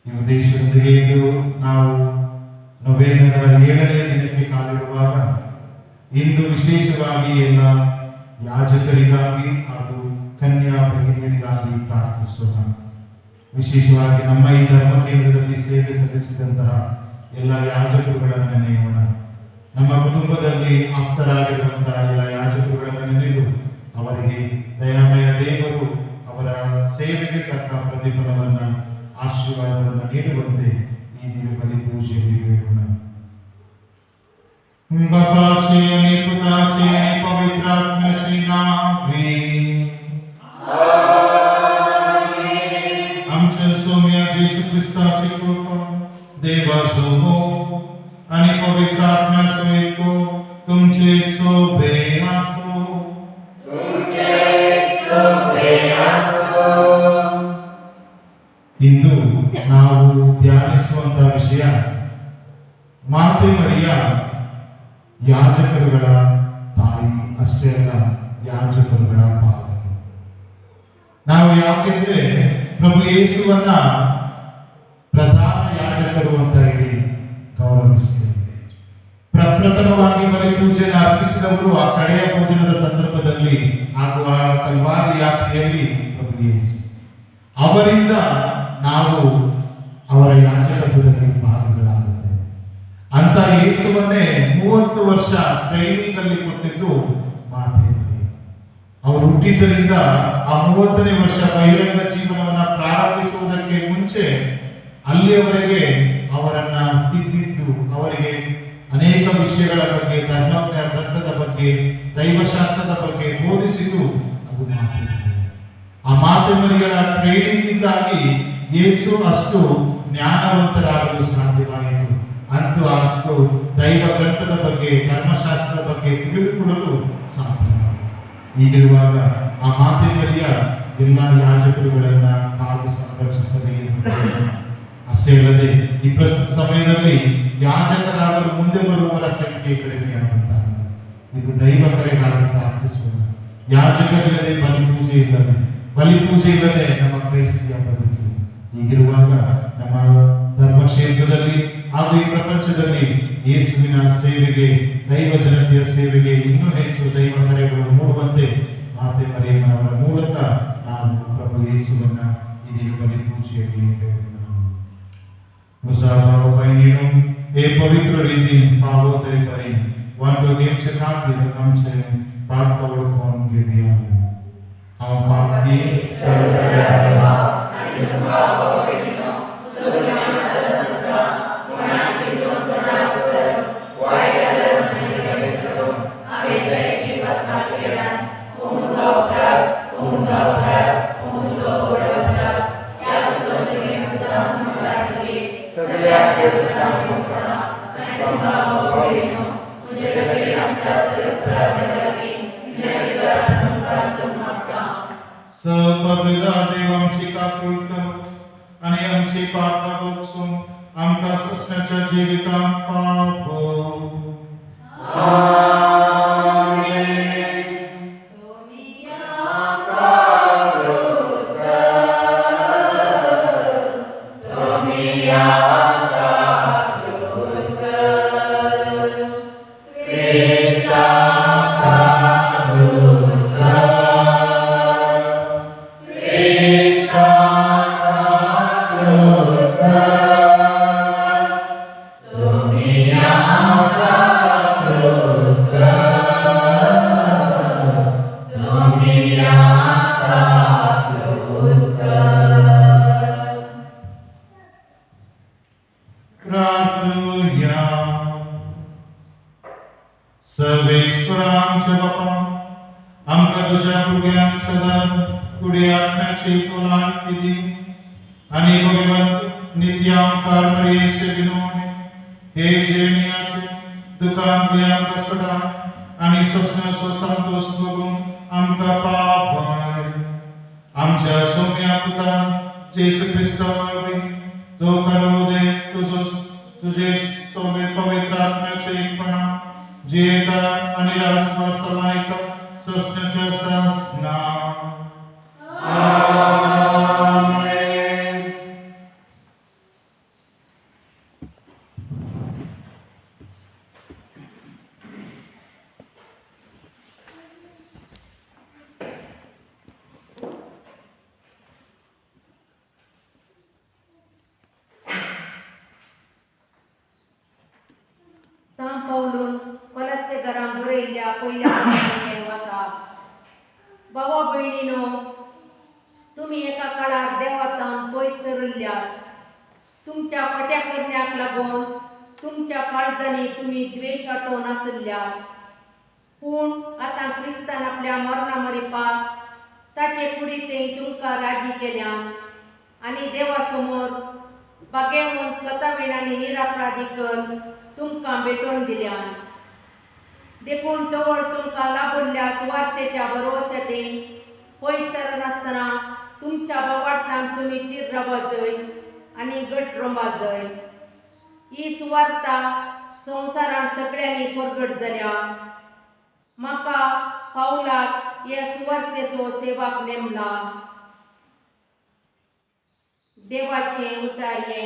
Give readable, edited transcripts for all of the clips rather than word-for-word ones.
ಈ ಉದ್ದೇಶದೊಂದಿಗೆ ಇಂದು ನಾವು ನೊವೇನರ 7ನೇ ದಿನಕ್ಕೆ ಕಾಲಿಡುವಾಗ ಇಂದು ವಿಶೇಷವಾಗಿ ಎಲ್ಲ ಯಾಜಕರಿಗಾಗಿ ಹಾಗೂ ಕನ್ಯಾ ಭಗಿನಿಯರಿಗಾಗಿ ಪ್ರಾರ್ಥಿಸೋಣ. ವಿಶೇಷವಾಗಿ ನಮ್ಮ ಈ ಧರ್ಮ ಕೇಂದ್ರದಲ್ಲಿ ಸೇವೆ ಸಲ್ಲಿಸಿದಂತಹ ಎಲ್ಲ ಯಾಜಕರುಗಳನ್ನು ನೆನೆಯೋಣ. ನಮ್ಮ ಕುಟುಂಬದಲ್ಲಿ ಆಪ್ತರಾಗಿರುವಂತಹ ಎಲ್ಲ ಯಾಜಕರುಗಳನ್ನು ನೆನೆದು ಅವರಿಗೆ ದಯಾಮಯ ದೇವರು ಅವರ ಸೇವೆಗೆ ತಕ್ಕ ಪ್ರತಿಫಲವನ್ನು ಆಶೀರ್ವಾದವನ್ನು ನೀಡುವಂತೆ ಈ ದಿನ ಬಲಿ ಪೂಜೆಯಲ್ಲಿ ಬೇಡೋಣ. बापाचे आणि पुताचे आणि पवित्र आत्म्याचे नावे आमेन. आमच्या सौम्या येशू ख्रिस्ताची कृपा देवाचो मोग आणि पवित्र आत्म्याचो एको तुमचे सोबे आसो. ಇಂದು ನಾವು ಧ್ಯಾನಿಸುವಂತಹ ವಿಷಯ ಮಾತೆ ಮರಿಯ ಯಾಜಕರುಗಳ ತಾಯಿ ಅಷ್ಟೇ ಅಲ್ಲ, ಯಾಜಕರುಗಳ ಪಾಲನೆ. ನಾವು ಯಾಕೆಂದ್ರೆ ಪ್ರಭು ಯೇಸುವನ್ನ ಪ್ರಧಾನ ಯಾಜಕರು ಅಂತ ಹೇಳಿ ಗೌರವಿಸ್ತೇವೆ. ಪ್ರಪ್ರಥಮವಾಗಿ ಬಲಿ ಪೂಜೆಯನ್ನು ಅರ್ಪಿಸಿದವರು ಆ ಕಡೆಯ ಭೋಜನದ ಸಂದರ್ಭದಲ್ಲಿ ಆಗುವ ಕಲ್ವಾರಿ ಯಾತ್ರೆಯಲ್ಲಿ ಪ್ರಭು ಯೇಸು. ಅವರಿಂದ ನಾವು ಅವರ ಯಾಜಕತ್ವದಲ್ಲಿ ಭಾಗಗಳಾಗುತ್ತೇವೆ. ಅಂತ ಯೇಸುವನ್ನೇ 30 ವರ್ಷ ಟ್ರೈನಿಂಗ್ ಅಲ್ಲಿ ಕೊಟ್ಟಿದ್ದು ಮಾತೆ ಮರಿಯ. ಅವರು ಹುಟ್ಟಿದ್ದರಿಂದ ಆ 30ನೇ ವರ್ಷ ಬಹಿರಂಗ ಜೀವನವನ್ನ ಪ್ರಾರಂಭಿಸುವುದಕ್ಕೆ ಮುಂಚೆ ಅಲ್ಲಿಯವರೆಗೆ ಅವರನ್ನ ತಿದ್ದಿದ್ದು, ಅವರಿಗೆ ಅನೇಕ ವಿಷಯಗಳ ಬಗ್ಗೆ, ಧರ್ಮಜ್ಞ ಗ್ರಂಥದ ಬಗ್ಗೆ, ದೈವಶಾಸ್ತ್ರದ ಬಗ್ಗೆ ಬೋಧಿಸಿದ್ದು ಅದು ಮಾತೆ ಮರಿಯ. ಆ ಮಾತೆ ಮರಿಯಳ ಟ್ರೈನಿಂಗ್ ಇಂದಾಗಿ ಯೇಸು ಅಷ್ಟು ಜ್ಞಾನವಂತರಾಗಲು ಸಾಧ್ಯವಾಯಿತು. ಅಂತೂ ಅಷ್ಟು ದೈವ ಗ್ರಂಥದ ಬಗ್ಗೆ, ಧರ್ಮಶಾಸ್ತ್ರದ ಬಗ್ಗೆ ತಿಳಿದುಕೊಳ್ಳಲು ಸಾಧ್ಯವಾಯಿತು. ಹೀಗಿರುವಾಗ ಆ ಮಾತೆ ಮರಿಯ ಎಲ್ಲ ಯಾಜಕರುಗಳನ್ನ ಕಾದು ಸಂರಕ್ಷಿಸಲಿ ಎಂದು ಅಷ್ಟೇ ಅಲ್ಲದೆ ಈ ಪ್ರಸ್ತುತ ಸಮಯದಲ್ಲಿ ಯಾಜಕರಾಗಲು ಮುಂದೆ ಬರುವವರ ಸಂಖ್ಯೆ ಕಡಿಮೆಯಾಗುತ್ತಾಗಿದೆ. ಇದು ದೈವ ಕರೆಗಾಗಿ ಪ್ರಾರ್ಥಿಸೋಣ. ಯಾಜಕರಿಲ್ಲದೆ ಬಲಿ ಪೂಜೆ ಇಲ್ಲದೆ ನಮ್ಮ ಕ್ರೈಸ್ತಿಯ ಬದುಕು. ಹೀಗಿರುವಾಗ ನಮ್ಮ ಧರ್ಮಕ್ಷೇತ್ರದಲ್ಲಿ ಹಾಗೂ ಈ ಪ್ರಪಂಚದಲ್ಲಿ ಯೇಸುವಿನ ಸೇವೆಗೆ, ದೈವ ಜನತೆಯ ಸೇವೆಗೆ ಇನ್ನೂ ಹೆಚ್ಚು ದೈವ ಕರೆಗಳು ಮೂಡುವಂತೆ ಮಾತೆ ಮರಿಯಮ್ಮನವರ ಮೂಲಕ ನಾವು ಪ್ರಭು ಯೇಸುವನ್ನ ಇದೀಗ ಬಲಿ ಪೂಜೆಯಲ್ಲಿ पवित्र रीति पावो ते परी वांटो गेम से खातिर हम से बात कवर कौन के दिया हम पाप की सर्वव्यापी अनुग्रह पवित्र सुनिया सर्वसत्ता गुणा जीवन गुणा अवसर वायदर मनोरंजन हमें से की पत्ता केला उमसो प्र उमसो बड़ा या सोने के सदा समगारी सदा देवता मुझे लगे आमच्या सरस्वती निरंतर प्रार्थना मागता सपविदा देवांची काकूळ करू आणि आमची पातळा बक्षून आमका सस्याच्या जीवितांत पावो. सर्वेश्वरांचे बापा आमका तुझ्या भुरग्यांक सदा तुडे आत्म्याची कोलांकी दी आणि भगवंत नित्यांकार मरियेचे विनोद हे जेनियाचे दुकान दे आमका सदा आणि सोसण्याचो संतोष बघून आमका पावय. आमच्या सौम्या पुता येशू ख्रिस्तावरी तो करू दे तुझे सोबे पवित्र आत्म्याचे एकपणा जेता आणि राजपाल सलायक सस्ण्याच्या सासना. आमेन. पहिल्या वसा भावा बहिणीनो, तुम्ही एका काळार देवातान पयस सरल्ल्यात. तुमच्या पट्या करण्याक लागून तुमच्या काळजांनी तुम्ही द्वेष वाटोवन आसल्यात. पूण आतां क्रिस्तान आपल्या मरणा मरिपाक ताचे कुडीतें तुमकां राजी केल्यान आनी देवा समोर बागेवन कथावेण आनी निरापराधीकन तुमकां भेटोवन दिल्यान. देखून तवळ तुमकां लाभल्ल्या सुवार्थेच्या भरवशातें पयस सरनासतना तुमच्या बोवाटान तुम्ही तीर रावा जय आनी घट रंबा जय. ही सुवार्ता संवसारांत सगळ्यांनी परगट जाल्या. म्हाका पावलाक ह्या सुवार्थेचो सेवाक नेमला. देवाचे उतार्ये.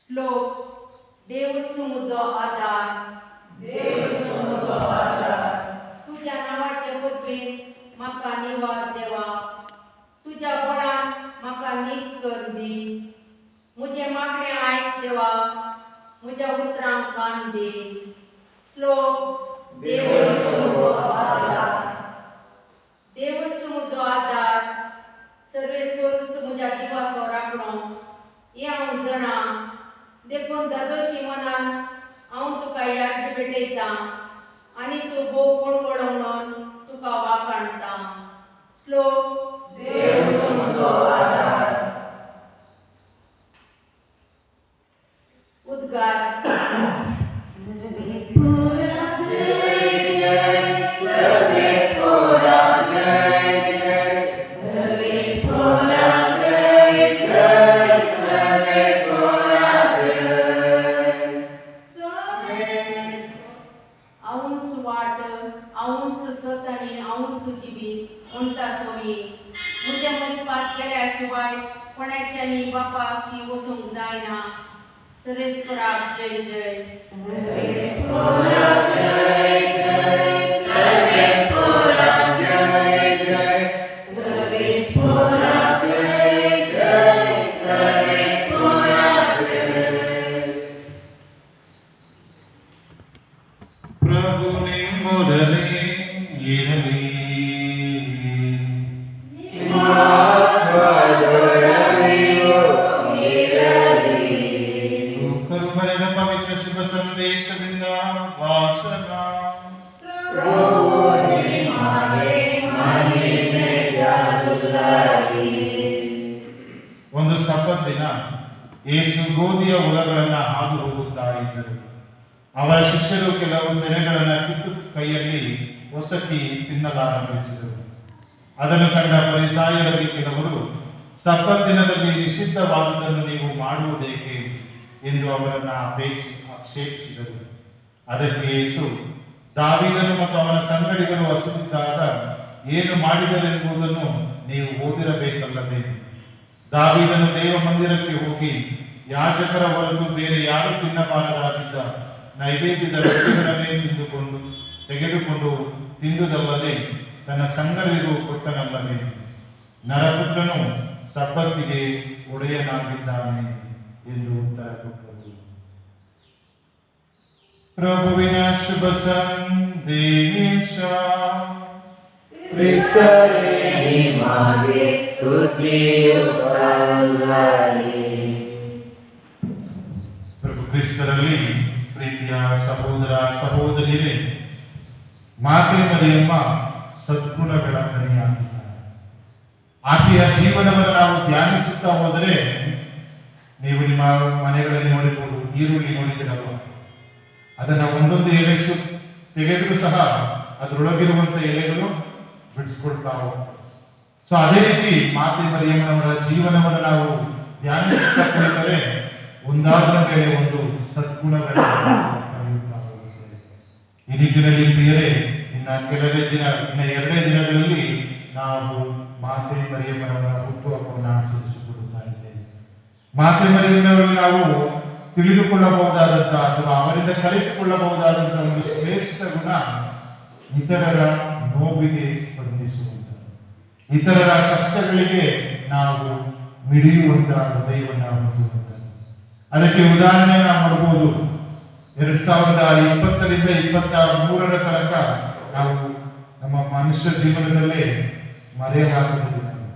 श्लोक. देवसु म्हजो आदार. तुझ्या नावाचे पदवेन म्हाका निवार देवा. तुझ्या बळान म्हाका नीट कर दी. म्हजे मागणें आयक देवा. म्हज्या उतरांक कान दे. श्लोक. देवसु म्हजो आदार. सर्वेस्वर म्हज्या दिवासो राखणो हें हांव जाणा. देखून दादोशी मनान हांव तुका याद भेटयतां आनी तूं भोव पळवळ म्हणून तुका वाखाणता. श्लोक. उद्गार. म्हज्या मनपात गेल्या शिवाय कोणाच्यानी बापाशी वसूंक जायना. सर्वेस्पराक जय जय. प्रभु निम्मोदने इरली. ಬರೆದ ಪವಿತ್ರ ಶುಭ ಸಂದೇಶದಿಂದ ವಾಚನ. ಒಂದು ಸಬ್ಬತ್ ದಿನ ಯೇಸು ಗೋಧಿಯ ಹೊಲಗಳನ್ನು ಹಾದು ಹೋಗುತ್ತಾ ಇದ್ದರು. ಅವರ ಶಿಷ್ಯರು ಕೆಲವು ತೆನೆಗಳನ್ನು ಕಿತ್ತು ಕೈಯಲ್ಲಿ ಹೊಸಕಿ ತಿನ್ನಲಾರಂಭಿಸಿದರು. ಅದನ್ನು ಕಂಡ ಫರಿಸಾಯರಲ್ಲಿ ಕೆಲವರು, ಸಬ್ಬತ್ ದಿನದಲ್ಲಿ ನಿಷಿದ್ಧವಾದುದನ್ನು ನೀವು ಮಾಡುವುದೇಕೆ ಎಂದು ಅವರನ್ನು ಆಕ್ಷೇಪಿಸಿದರು. ಅದಕ್ಕೆ ಯೇಸು, ದಾವೀದನು ಮತ್ತು ಅವನ ಸಂಗಡಿಗರು ಹಸಿದಿದ್ದಾಗ ಏನು ಮಾಡಿದರೆಂಬುದನ್ನು ನೀವು ಓದಿರಬೇಕಲ್ಲವೇ? ದಾವೀದನು ದೇವ ಮಂದಿರಕ್ಕೆ ಹೋಗಿ ಯಾಜಕರ ಹೊರತು ಬೇರೆ ಯಾರು ತಿನ್ನಬಾರದಾಗಿದ್ದ ನೈವೇದ್ಯದ ರೊಟ್ಟಿಗಳನ್ನೇ ತೆಗೆದುಕೊಂಡು ತಿಂದುದಲ್ಲದೆ ತನ್ನ ಸಂಗಡಿಗರು ಕೊಟ್ಟನಲ್ಲವೇ? ನರಪುತ್ರನು ಸಬ್ಬತ್ತಿಗೆ ಒಡೆಯನಾಗಿದ್ದಾನೆ ಎಂದು ಉತ್ತರ ಕೊಟ್ಟರು. ಪ್ರಭುವಿನ ಶುಭ ಸಂದೇಶ. ಕ್ರಿಸ್ತನೇ ನಿಮಗೆ ಸ್ತುತಿಯು ಸಲ್ಲಲಿ. ಪ್ರಭು ಕ್ರಿಸ್ತರಲ್ಲಿ ಪ್ರೀತಿಯ ಸಹೋದರ ಸಹೋದರಿಯರೇ, ಮಾತೆ ಮರಿಯಮ್ಮ ಸದ್ಗುಣಗಳ ಗಣಿಯಾಗಿದ್ದಾರೆ. ಆಕೆಯ ಜೀವನವನ್ನು ನಾವು ಧ್ಯಾನಿಸುತ್ತಾ ಹೋದರೆ, ನೀವು ನಿಮ್ಮ ಮನೆಗಳಲ್ಲಿ ನೋಡಿರ್ಬೋದು, ಈರುಳ್ಳಿ ನೋಡಿದಿರಲ್ವ, ಅದನ್ನು ಒಂದೊಂದು ಎಲೆ ತೆಗೆದರೂ ಸಹ ಅದರೊಳಗಿರುವಂಥ ಎಲೆಗಳು ಬಿಡಿಸ್ಕೊಳ್ತಾ ಹೋಗ್ತವೆ. ಸೊ ಅದೇ ರೀತಿ ಮಾತೆ ಮರಿಯಮ್ಮನವರ ಜೀವನವನ್ನು ನಾವು ಧ್ಯಾನಿಸುತ್ತಾ ಕುಳಿತರೆ ಒಂದಾದರ ಮೇಲೆ ಒಂದು ಸದ್ಗುಣಗಳ ಕಲಿಯುತ್ತಾ ಹೋಗುತ್ತದೆ. ಈ ನಿಟ್ಟಿನಲ್ಲಿ ಪ್ರಿಯರೇ, ಇನ್ನು ಎರಡೇ ದಿನಗಳಲ್ಲಿ ನಾವು ಮಾತೆ ಮರಿಯಮ್ಮನವರ ಹುಟ್ಟುಹಬ್ಬವನ್ನು ಆಚರಿಸಿಕೊಳ್ಳುತ್ತಾ ಇದ್ದೇವೆ. ಮಾತೆ ಮರಿಯಮ್ಮನವರಲ್ಲಿ ನಾವು ತಿಳಿದುಕೊಳ್ಳಬಹುದಾದಂಥ ಅಥವಾ ಅವರಿಂದ ಕಲಿತುಕೊಳ್ಳಬಹುದಾದಂಥ ಒಂದು ಶ್ರೇಷ್ಠ ಗುಣ ಇತರರ ನೋವಿಗೆ ಸ್ಪಂದಿಸುವಂಥದ್ದು, ಇತರರ ಕಷ್ಟಗಳಿಗೆ ನಾವು ಮಿಡಿಯುವಂತಹ ಹೃದಯವನ್ನು ಹೊಂದುವಂಥದ್ದು. ಅದಕ್ಕೆ ಉದಾಹರಣೆ ನಾವು ನೋಡ್ಬೋದು. 2020ರಿಂದ 2023 ತನಕ ನಾವು ನಮ್ಮ ಮನುಷ್ಯ ಜೀವನದಲ್ಲೇ ಮರೆಯಲಾಗದ ದಿನಗಳು.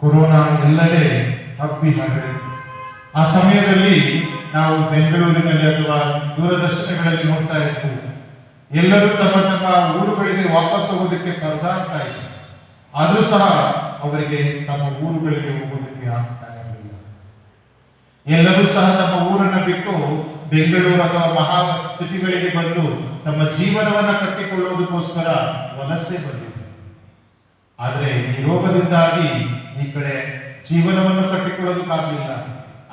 ಕೊರೋನಾ ಎಲ್ಲೆಡೆ ಹಬ್ಬಿ ಹರಡಿತು. ಆ ಸಮಯದಲ್ಲಿ ನಾವು ಬೆಂಗಳೂರಿನಲ್ಲಿ ಅಥವಾ ದೂರದರ್ಶನಗಳಲ್ಲಿ ನೋಡ್ತಾ ಇದ್ವು, ಎಲ್ಲರೂ ತಮ್ಮ ತಮ್ಮ ಊರುಗಳಿಗೆ ವಾಪಸ್ ಹೋಗೋದಕ್ಕೆ ಪರದಾಡ್ತಾ ಇದ್ರು. ಆದರೂ ಸಹ ಅವರಿಗೆ ತಮ್ಮ ಊರುಗಳಿಗೆ ಹೋಗೋದಕ್ಕೆ ಆಗ್ತಾ ಇರಲಿಲ್ಲ. ಎಲ್ಲರೂ ಸಹ ತಮ್ಮ ಊರನ್ನು ಬಿಟ್ಟು ಬೆಂಗಳೂರು ಅಥವಾ ಮಹಾ ಸಿಟಿಗಳಿಗೆ ಬಂದು ತಮ್ಮ ಜೀವನವನ್ನ ಕಟ್ಟಿಕೊಳ್ಳುವುದಕ್ಕೋಸ್ಕರ ವಲಸೆ ಬಂದಿದ್ರು. ಆದರೆ ಈ ರೋಗದಿಂದಾಗಿ ಈ ಕಡೆ ಜೀವನವನ್ನು ಕಟ್ಟಿಕೊಳ್ಳೋದಕ್ಕಾಗಲಿಲ್ಲ,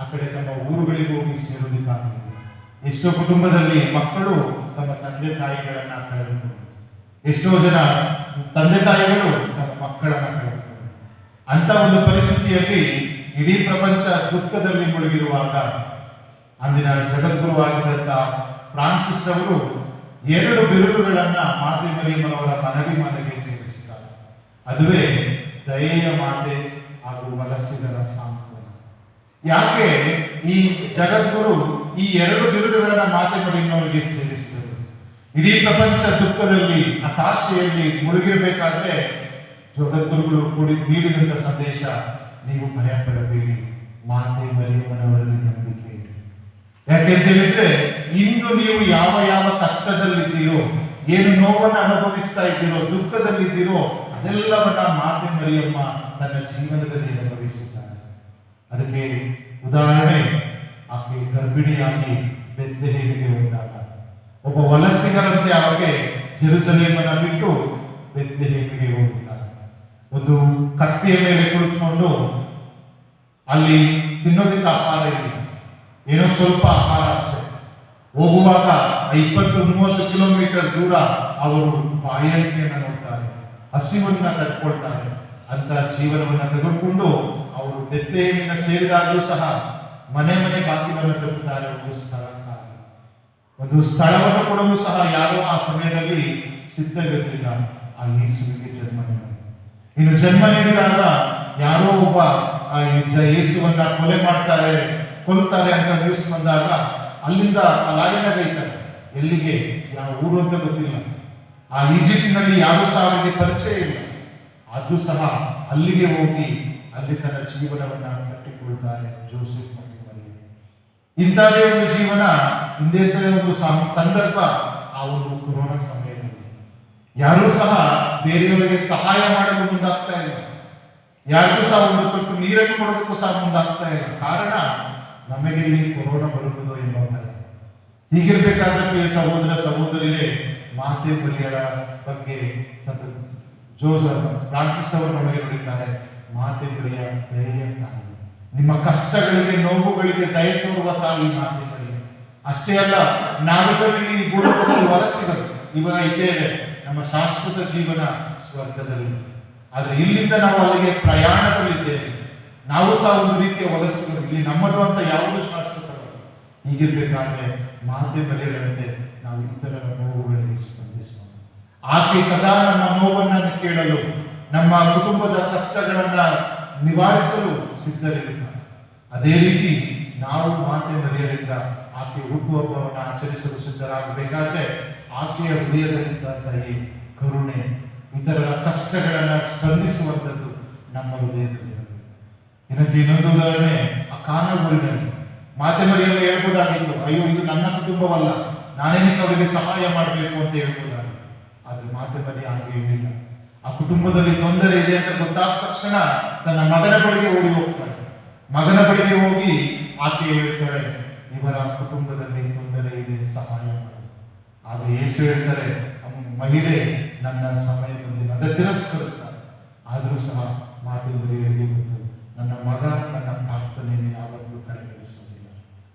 ಆ ಕಡೆ ತಮ್ಮ ಊರುಗಳಿಗೆ ಹೋಗಿ ಸೇರೋದಕ್ಕಾಗಲಿಲ್ಲ. ಎಷ್ಟೋ ಕುಟುಂಬದಲ್ಲಿ ಮಕ್ಕಳು ತಮ್ಮ ತಂದೆ ತಾಯಿಗಳನ್ನ ಕಳೆದುಕೊಂಡು, ಎಷ್ಟೋ ಜನ ತಂದೆ ತಾಯಿಗಳು ತಮ್ಮ ಮಕ್ಕಳನ್ನ ಕಳೆದುಕೊಂಡು, ಅಂತ ಒಂದು ಪರಿಸ್ಥಿತಿಯಲ್ಲಿ ಇಡೀ ಪ್ರಪಂಚ ದುಃಖದಲ್ಲಿ ಮುಳುಗಿರುವಾಗ ಅಂದಿನ ಜಗದ್ಗುರುವಾಗಿದ್ದಂಥ ಫ್ರಾನ್ಸಿಸ್ ಅವರು 2 ಬಿರುದುಗಳನ್ನ ಮಾತೆ ಮರಿಯಮ್ಮನವರ ಮನೆಗೆ ಸೇರಿಸಿದ್ದಾರೆ. ಅದುವೇ ದಯೆಯ ಮಾತೆ ಹಾಗೂ ವಲಸಿಗರ ಸಾಂತ್ವನ. ಯಾಕೆ ಈ ಜಗದ್ಗುರು ಈ 2 ಬಿರುದುಗಳನ್ನ ಮಾತೆ ಮರಿಯಮ್ಮನವರಿಗೆ ಸೇರಿಸಿದರು? ಇಡೀ ಪ್ರಪಂಚ ದುಃಖದಲ್ಲಿ ಹತಾಶೆಯಲ್ಲಿ ಮುಳುಗಿರಬೇಕಾದ್ರೆ ಜಗದ್ಗುರುಗಳು ನೀಡಿದಂಥ ಸಂದೇಶ, ನೀವು ಭಯ ಪಡಬೇಡಿ, ಮಾತೆ ಮರಿಯಮ್ಮನವರಲ್ಲಿ ನಂಬಿಕೆ ಇಡಿ. ಯಾಕೆಂತ ಹೇಳಿದ್ರೆ, ಇಂದು ನೀವು ಯಾವ ಯಾವ ಕಷ್ಟದಲ್ಲಿದ್ದೀರೋ, ಏನು ನೋವನ್ನು ಅನುಭವಿಸ್ತಾ ಇದ್ದೀರೋ, ದುಃಖದಲ್ಲಿದ್ದೀರೋ, ಅದೆಲ್ಲವನ್ನ ಮಾತೆ ಮರಿಯಮ್ಮ ತನ್ನ ಜೀವನದಲ್ಲಿ ಅನುಭವಿಸಿದ್ದಾರೆ. ಅದಕ್ಕೆ ಉದಾಹರಣೆ, ಆಕೆ ಗರ್ಭಿಣಿಯಾಗಿ ಬೆತ್ಲೆಹೇಮಿಗೆ ಹೋದಾಗ ಒಬ್ಬ ವಲಸಿಗರಂತೆ ಆಕೆ ಜೆರುಸಲೇಮನ್ನ ಬಿಟ್ಟು ಬೆತ್ಲೆಹೇಮಿಗೆ ಹೋಗಿದ್ದಾರೆ. ಒಂದು ಕತ್ತೆಯ ಮೇಲೆ ಕುಳಿತುಕೊಂಡು, ಅಲ್ಲಿ ತಿನ್ನೋದಕ್ಕೆ ಆಹಾರ ಇಲ್ಲ, ಏನೋ ಸ್ವಲ್ಪ ಆಹಾರ ಅಷ್ಟೇ. ಹೋಗುವಾಗ 20-30 ಕಿಲೋಮೀಟರ್ ದೂರ ಅವರು ಬಾಯಾರಿಕೆಯನ್ನು ನೋಡ್ತಾರೆ, ಹಸಿವನ್ನ ತಡ್ಕೊಳ್ತಾರೆ. ಅಂತ ಜೀವನವನ್ನ ತೆಗೆದುಕೊಂಡು ಅವರು ಬೆತ್ಲೆಹೇಮಿನ ಸೇರಿದಾಗಲೂ ಸಹ ಮನೆ ಬಾಗಿಲನ್ನು ತಲುಪುತ್ತಾರೆ. ಒಂದು ಸ್ಥಳವನ್ನು ಕೊಡಲು ಸಹ ಯಾರೋ ಆ ಸಮಯದಲ್ಲಿ ಸಿದ್ಧವಿರಲಿಲ್ಲ ಆ ಯೇಸುವಿಗೆ ಜನ್ಮ ನೀಡಲು. ಇನ್ನು ಜನ್ಮ ನೀಡಿದಾಗ ಯಾರೋ ಒಬ್ಬ ಯೇಸುವನ್ನ ಕೊಲ್ತಾರೆ ಅಂತ ನ್ಯೂಸ್ ಬಂದಾಗ ಅಲ್ಲಿಂದ ಪಲಾಯನಗೈತಾರೆ. ಎಲ್ಲಿಗೆ? ಯಾವ ಊರು ಅಂತ ಗೊತ್ತಿಲ್ಲ. ಆ ಈಜಿಪ್ಟಿನಲ್ಲಿ ಯಾರು ಸಹ ಅವರಿಗೆ ಪರಿಚಯ ಇಲ್ಲ. ಆದ್ರೂ ಸಹ ಅಲ್ಲಿಗೆ ಹೋಗಿ ಅಲ್ಲಿ ತನ್ನ ಜೀವನವನ್ನ ಕಟ್ಟಿಕೊಳ್ತಾರೆ ಜೋಸೆಫ್ ಮತ್ತು ಮರಿಯ. ಇಂಥದೇ ಒಂದು ಜೀವನ, ಇಂದೇ ಒಂದು ಸಂದರ್ಭ ಆ ಒಂದು ಕೊರೋನಾ ಸಮಯದಲ್ಲಿ. ಯಾರೂ ಸಹ ಬೇರೆಯವರಿಗೆ ಸಹಾಯ ಮಾಡಲು ಮುಂದಾಗ್ತಾ ಇಲ್ಲ, ಯಾರಿಗೂ ಸಹ ಒಂದು ತೊಟ್ಟು ನೀರನ್ನು ಕೊಡೋದಕ್ಕೂ ಸಹ ಮುಂದಾಗ್ತಾ ಇಲ್ಲ. ಕಾರಣ, ನಮಗೆ ಇಲ್ಲಿ ಕೊರೋನಾ ಬರುತ್ತದೋ ಎಂಬ ಭಯ. ಹೀಗಿರ್ಬೇಕಾದ್ರೆ ಪ್ರಿಯ ಸಹೋದರ ಸಹೋದರಿಯರೇ, ಮಾತೆ ಮರಿಯಳ ಬಗ್ಗೆ ಫ್ರಾನ್ಸಿಸ್ ಅವರು ನಮಗೆ ನುಡಿತಾರೆ, ಮಾತೆ ಮರಿಯ ದಯೆಯ ತಾಯಿ, ನಿಮ್ಮ ಕಷ್ಟಗಳಿಗೆ ನೋವುಗಳಿಗೆ ದಯೆ ತೋರುವ ತಾಯಿ ಮಾತೆ ಮರಿಯ. ಅಷ್ಟೇ ಅಲ್ಲ, ನಾವೆಲ್ಲರೂ ಇಲ್ಲಿ ಭೂಲೋಕದಲ್ಲಿ ವಲಸಿಗರು ಇವಾಗ ಇದ್ದೇವೆ, ನಮ್ಮ ಶಾಶ್ವತ ಜೀವನ ಸ್ವರ್ಗದಲ್ಲಿ. ಆದ್ರೆ ಇಲ್ಲಿಂದ ನಾವು ಅಲ್ಲಿಗೆ ಪ್ರಯಾಣದಲ್ಲಿದ್ದೇವೆ. ನಾವು ಸಹ ಒಂದು ರೀತಿಯ ವಲಸಿಗರು, ಇಲ್ಲಿ ನಮ್ಮದು ಅಂತ ಯಾವುದೂ ಶಾಶ್ವತವಲ್ಲ. ಹೀಗಿರ್ಬೇಕಾದ್ರೆ ಮಾತೆ ಮರಿಯಳಂತೆ ನಾವು ಇತರರ ನೋವುಗಳಿಗೆ ಸ್ಪಂದಿಸೋಣ. ಆಕೆ ಸದಾ ನಮ್ಮ ನೋವನ್ನು ಕೇಳಲು, ನಮ್ಮ ಕುಟುಂಬದ ಕಷ್ಟಗಳನ್ನ ನಿವಾರಿಸಲು ಸಿದ್ಧರಿರುತ್ತಾರೆ. ಅದೇ ರೀತಿ ನಾವು ಮಾತೆ ಮರಿಯಳಿಂದ ಆಕೆ ಹುಟ್ಟುಹಬ್ಬವನ್ನು ಆಚರಿಸಲು ಸಿದ್ಧರಾಗಬೇಕಾದ್ರೆ ಆಕೆಯ ಹೃದಯದಲ್ಲಿದ್ದ ದಯೆ, ಕರುಣೆ, ಇತರರ ಕಷ್ಟಗಳನ್ನ ಸ್ಪಂದಿಸುವಂಥದ್ದು ನಮ್ಮ ಹೃದಯದಲ್ಲಿರಬೇಕು. ಇದಕ್ಕೆ ಇನ್ನೊಂದು ಉದಾಹರಣೆ, ಆ ಕಾನೂರಿನಲ್ಲಿ ಮಾತೆ ಮರಿಯಮ್ಮ ಹೇಳ್ಬೋದಾಗಿತ್ತು, ಅಯ್ಯೋ ಇದು ನನ್ನ ಕುಟುಂಬವಲ್ಲ, ನಾನೇನಕ್ಕೆ ಅವರಿಗೆ ಸಹಾಯ ಮಾಡಬೇಕು ಅಂತ ಹೇಳ್ಬೋದಾಗಿತ್ತು. ಆದ್ರೆ ಮಾತೆ ಮರಿಯ ಹಾಗೆ ಹೇಳಿಲ್ಲ. ಆ ಕುಟುಂಬದಲ್ಲಿ ತೊಂದರೆ ಇದೆ ಅಂತ ಗೊತ್ತಾದ ತಕ್ಷಣ ತನ್ನ ಮಗನ ಬಳಿಗೆ ಓಡಿ ಹೋಗ್ತಾಳೆ. ಮಗನ ಬಳಿಗೆ ಹೋಗಿ ಆಕೆ ಹೇಳ್ತಾಳೆ, ಇವರ ಕುಟುಂಬದಲ್ಲಿ ತೊಂದರೆ ಇದೆ, ಸಹಾಯ ಮಾಡಿ. ಆಗ ಯೇಸು ಹೇಳ್ತಾರೆ, ಮಹಿಳೆ ನನ್ನ ಸಮಯ ಬಂದಿಲ್ಲ, ಅದೇ ತಿರಸ್ಕರಿಸ್ತಾರೆ. ಆದರೂ ಸಹ ಮಾತೆ ಮರಿಯಳಿಗೆ ಗೊತ್ತು, ನನ್ನ ಮಗ ನನ್ನ ಪ್ರಾರ್ಥನೆಯನ್ನು ಯಾವತ್ತೂ ಕಡೆಗಣಿಸುವುದಿಲ್ಲ.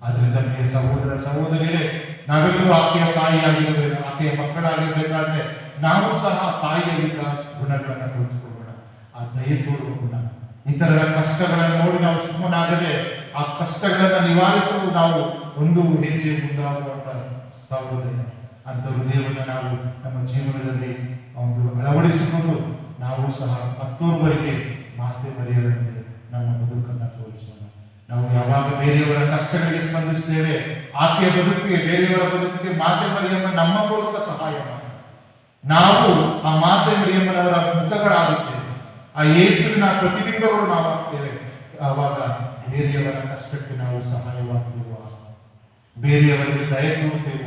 ಆದ್ರಿಂದ ಪ್ರಿಯ ಸಹೋದರ ಸಹೋದರಿಯರೇ, ನಾವೆಲ್ಲರೂ ಆಕೆಯ ತಾಯಿಯಾಗಿರಬೇಕು, ಆಕೆಯ ಮಕ್ಕಳಾಗಿರ್ಬೇಕಾದ್ರೆ ನಾವು ಸಹ ತಾಯಿಯಲ್ಲಿದ್ದ ಗುಣಗಳನ್ನು ಕಲಿತುಕೊಳ್ಳೋಣ. ಆ ದಯೆ ತೋರುವ ಗುಣ, ಇತರರ ಕಷ್ಟಗಳನ್ನು ನೋಡಿ ನಾವು ಸುಮ್ಮನಾಗದೆ ಆ ಕಷ್ಟಗಳನ್ನು ನಿವಾರಿಸಲು ನಾವು ಒಂದು ಹೆಜ್ಜೆ ಮುಂದಾಗುವಂತ ಸಹೋದಯ ಅಂತ ಹೃದಯವನ್ನು ನಾವು ನಮ್ಮ ಜೀವನದಲ್ಲಿ ಒಂದು ಅಳವಡಿಸಿಕೊಂಡು ನಾವು ಸಹ ಮತ್ತೊಬ್ಬರಿಗೆ ಮಾತೆ ಮರಿಯಳಂತೆ ನಮ್ಮ ಬದುಕನ್ನು ತೋರಿಸೋಣ. ನಾವು ಯಾವಾಗ ಬೇರೆಯವರ ಕಷ್ಟಗಳಿಗೆ ಸ್ಪಂದಿಸ್ತೇವೆ, ಆಕೆಯ ಬದುಕಿಗೆ, ಬೇರೆಯವರ ಬದುಕಿಗೆ ಮಾತೆ ಮರಿಯಮ್ಮ ನಮ್ಮ ಮೂಲಕ ಸಹಾಯ ಮಾಡಿ ನಾವು ಆ ಮಾತೆ ಮರಿಯಮ್ಮನವರ ಮುಖಗಳಾಗುತ್ತೇವೆ, ಆ ಯೇಸುವಿನ ಪ್ರತಿಬಿಂಬಗಳು ನಾವು ಆಗ್ತೇವೆ. ಆವಾಗ ಬೇರೆಯವರ ಕಷ್ಟಕ್ಕೆ ನಾವು ಸಹಾಯವಾಗ್ತೇವ, ಬೇರೆಯವರಿಗೆ ದಯ ತೋರ್ತೇವ.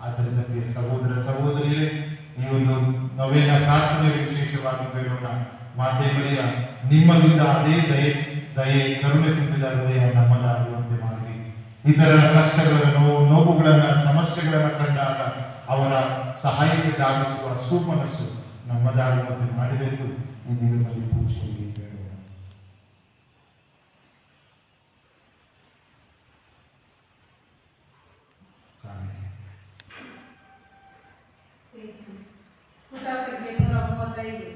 ಆದ್ದರಿಂದ ಪ್ರಿಯ ಸಹೋದರ ಸಹೋದರಿಯರೇ, ಈ ಒಂದು ನವೇನ ಪ್ರಾರ್ಥನೆಯಲ್ಲಿ ವಿಶೇಷವಾಗಿ ಬೇಡೋಣ. ಮಾತೆ ಮರಿಯ ನಿಮ್ಮಲ್ಲಿಂದ ಅದೇ ದಯೆ ಕರುಣೆ ತುಂಬಿದ ಹೃದಯ ನಮ್ಮದಾಗುವಂತೆ ಮಾಡಿ, ಇತರರ ಕಷ್ಟಗಳನ್ನು, ನೋವುಗಳನ್ನು, ಸಮಸ್ಯೆಗಳನ್ನು ಕಂಡಾಗ ಅವರ ಸಹಾಯಕ್ಕೆ ಧಾವಿಸುವ ಸುಮನಸ್ಸು ನಮ್ಮದಾಗುವಂತೆ ಮಾಡಬೇಕು. ಈ ದಿನದಲ್ಲಿ ಪೂಜೆಯಲ್ಲಿ ಬೇಡೋಣ. ಪುಟ ಸಂಖ್ಯೆ 135.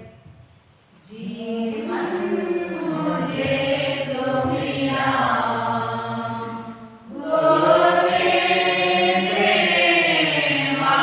जीवन मुझे सुमिया गोरे प्रेम का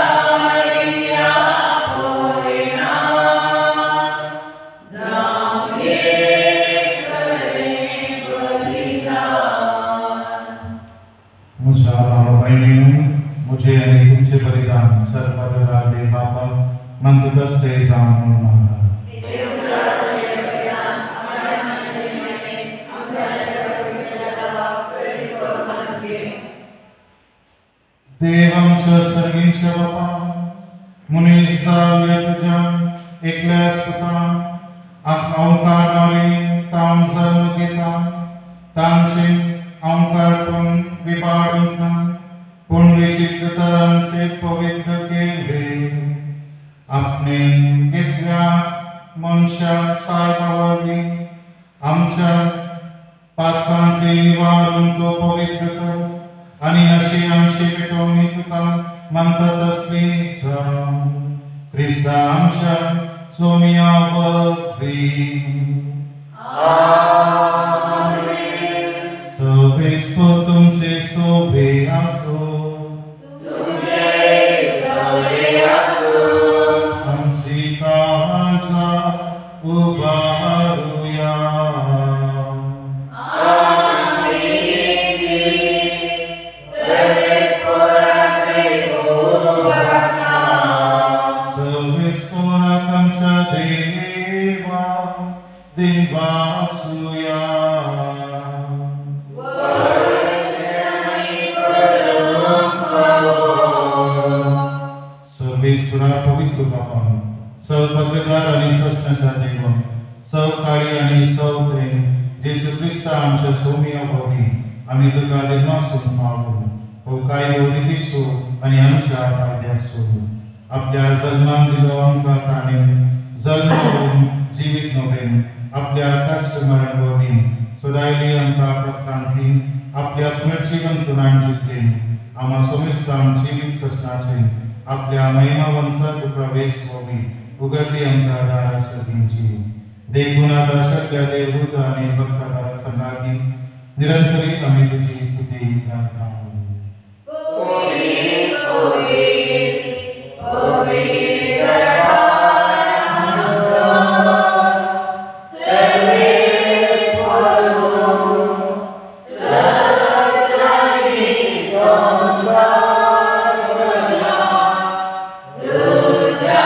सुसरिया पोयना जावे करे बलिदान मुझे आणि तुमचे बलिदान सर्वदा दे बापा, मंतदस्ते जाणून माता. देवांच्या सर्वींच्या बापा, मुनीसा तुझ्या एकल्यास तुका ओंकार मारी ताम जन्म घेता, तांचे ओंकारपण विभाडून पुण्यचित्रतरां ते पवित्र केले. आपणे घेतल्या मनशा सायबावानी आमच्या पातकांचे निवारण तो पवित्र कर, आणि अशी आमची पेटवणी तुका म्हणतात असली ख्रिस्ता आमच्या सोमिया वरी. सभेस्तो तुमचे सोभे असो, आमची काळजा उभारूया. सर्वेस्परात आमच्या देवा देवासूया. सर्वेस्परा पवित्र बापा, सौभाग्यदार आणि सस्नाच्या देव, सौकाळी आणि सौप्रेम जेसू ख्रिस्ता आमच्या सोमिया भावी, आम्ही तुका देवासून पावलो. हो काय नितीसो आणि आमच्या फायद्यासो. आपल्या जन्मान दिलो आमकां ताणें जल्म होऊन जीवित नवेन आपल्या कष्ट मरण वरवीं सोडायली आमकां पथकांतली आपल्या पुनर्जीवन पुराण जितले. आम्हा सोमिस्तान जीवित सस्नाचे आपल्या महिमा वंशात प्रवेश वरवीं उगडली आमकां दारां सर्वींची. देखून सगळ्या देवदूत आणि भक्तांच्या संगाती निरंतरी आम्ही तुझी स्तुती गायता. तुझ्या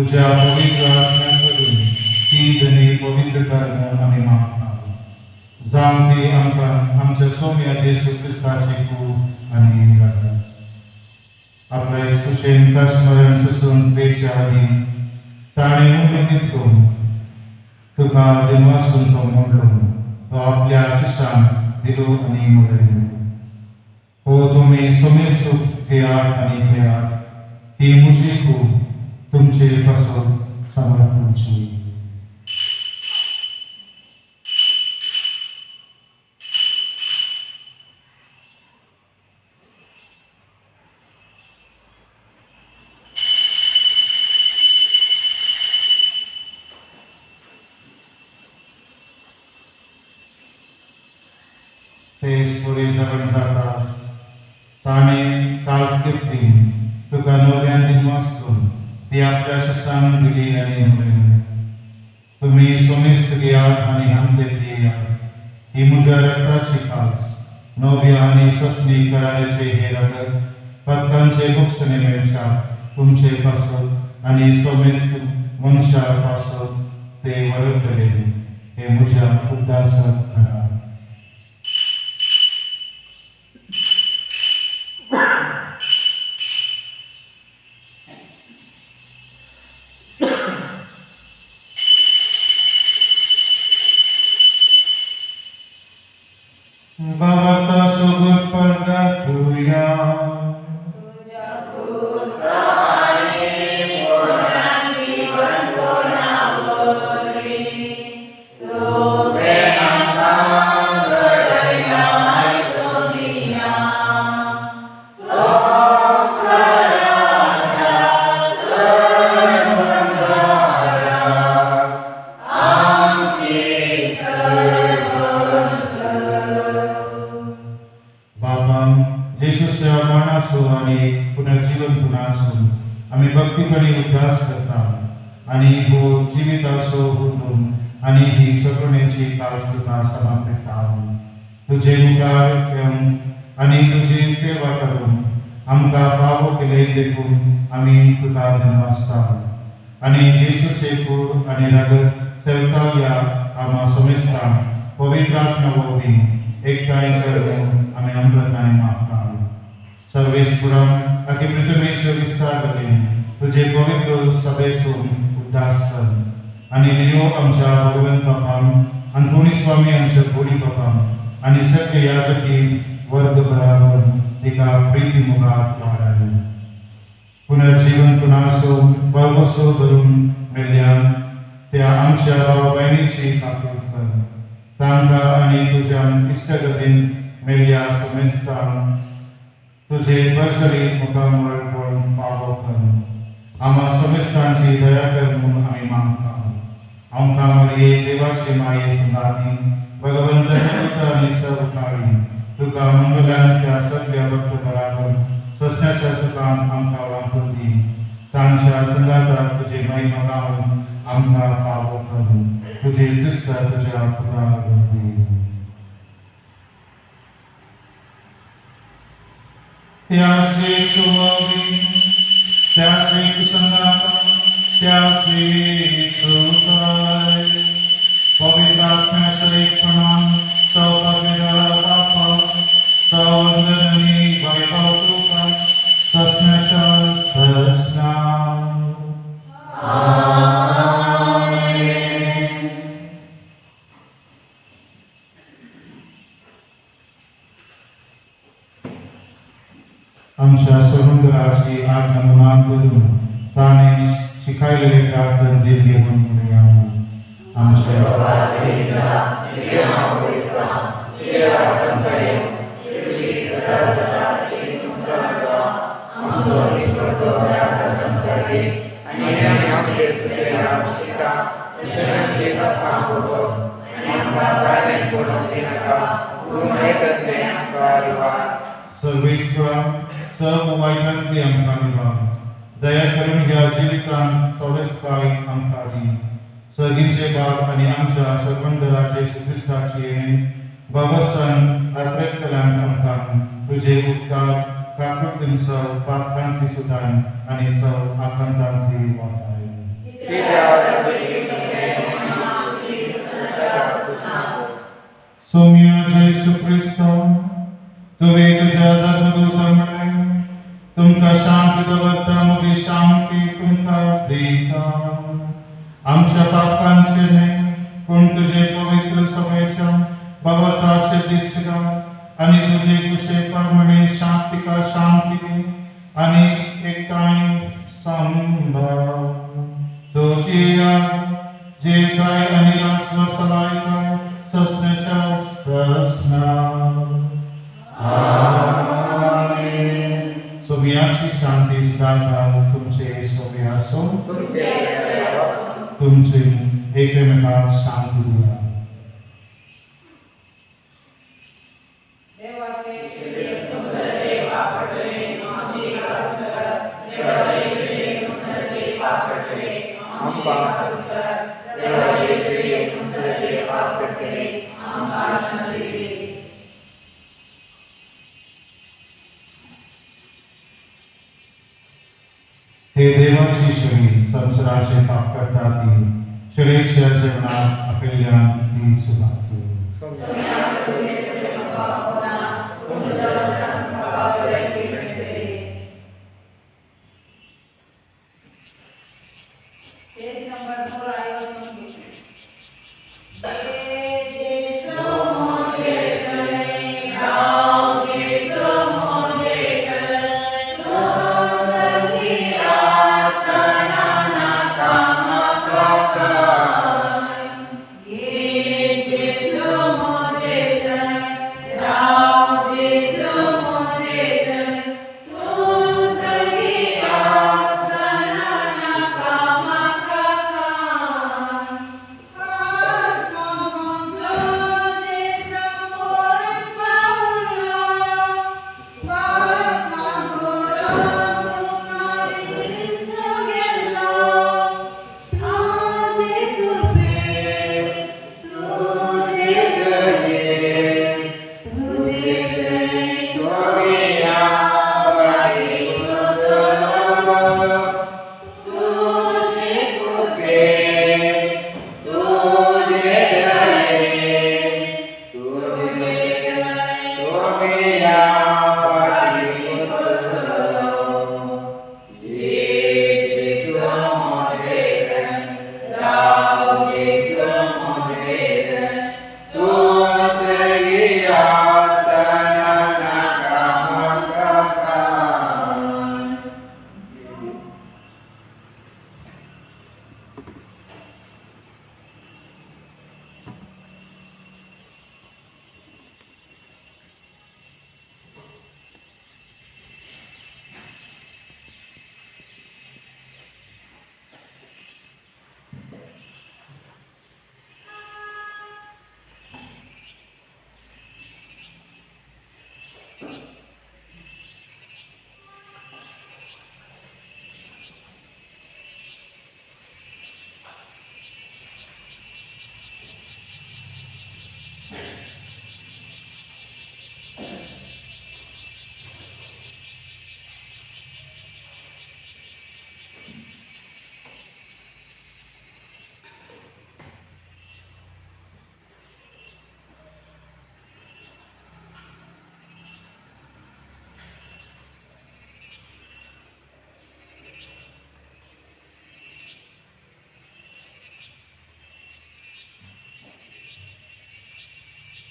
तुझ्या पवित्र आत्म्याकडून ती धनी पवित्र करणं आम्ही मागता जाऊन ती आमकां आमच्या सौम्य जेसू क्रिस्ताची खूप आणि लागतात आपल्या इस्कुशेन काश्मरण सुसून पेच्या आधी ताणे उमेदीत करून तुका दिनवासून तो मोडलो तो आपल्या शिष्यांक दिलो आणि मोडलो हो तुम्ही समेस्त घेयात आणि खेळात ही मुजी खूप तुमचे पासून समर्पणची तेच पुढे सगळं जातास ताणे काल घेतली तुका नव्यान दिनवासून ती आपल्या शिष्यांक दिली आणि म्हणले तुम्ही समेस्त घेयात आणि आमचे घेयात ही म्हज्या रक्ताची कास नव्या आणि ससनी कराराचे हे रगत पदकांचे भक्षणे मेळच्या तुमचे पासून आणि समेस्त मनशा पासून ते वरतले हे म्हज्या उद्दासात करा Bhavata Sugut Parda Tuya आम्ही भक्तीपणे उद्धास करता आणि हो जीवित असो होऊन आणि ही सगळ्याची काळसुद्धा समाप्त आहोत तुझे मुखार घेऊन आणि तुझी सेवा करून आमका पावो केले देखून आम्ही तुका धन्यवाद आणि जेसूचे कूड आणि रगत सेवकाव्या आम्हा समेस्ता पवित्र आत्मा वोवी एकठांय करून आम्ही अमृताय मागता सर्वेश्वरम अति पृथ्वीचे विस्तार करेन तुझे पवित्र सभेसून उद्दास कर आणि नियो आमच्या भगवंत बापाम अंतोनी स्वामी आमच्या गोडी बापाम आणि सगळे याजकी वर्ग बराबर तिका प्रीती मुखात वाढावे पुनर्जीवन पुन्हासो बळवसो धरून मेल्यान त्या आमच्या भाव बहिणीची काकूट कर तांका आणि तुझ्या इष्टगतीन मेल्या समेस्तान तुझे बरसरी मुखामुळे पळून पावो कर आम्हा समेस्तांची दया कर म्हणून आम्ही मागता आमकां मरिये देवाचे माये सुंदाती भगवंत आणि सर्व काळी तुका मंगलान त्या सगळ्या भक्त बराबर सस्याच्या सुखान आमकां वांटून दी तांच्या संगातात तुझे महिमा गावन आमकां पावो कर तुझे क्रिस्त तुझ्या पुता त्याचे सुवावी त्याचे कुसंगाता त्याचे सुताय पवित्र आत्म्या सैकपणान सौभाग्यदार बापा सौंदर्यनी वैभव कृपा सस्नाच्या सस्ना आमच्या समुद्राची आज्ञा मुलां करून ताणे शिकायलेले प्रार्थना दिल घेऊन मिळूया आमच्या सर्वेश्वरा सर्व वाईटांतली आमकां निवार दया करून ह्या जिवितांत सोवेस्ताय आमकां दी सर्गीचे बाब आनी आमच्या सर्वंदराचे श्रीक्रिस्ताची येणे बाबसान आत्रेकलांक आमकां तुझे उपकार काकुतीन सव पातकांती सुदान आनी सव आकांतांती वाटाय सौम्य जेसु ख्रिस्त तुवे तुझ्या धर्मदूतांमुळे तुमका शांती दवरता मुझी शांती तुमका देता आमच्या पापांचे नाही पण तुझे पवित्र सभेच्या भवताचे दिसता आणि तुझे कुशे परमणे शांतिका शांती दे आणि एकटाई संभाव तुझी जे काय आणि रासवर सलायका ससण्याच्या ससना सोमियाची शांती सदाकाळ तुमचे सोमे असो तुमचे एकमेकात शांती द्या हे देवाची शरी संसाराचे पाप करतात शिळेच्या जीवनात आपल्या ती सुभाग्य पेज नंबर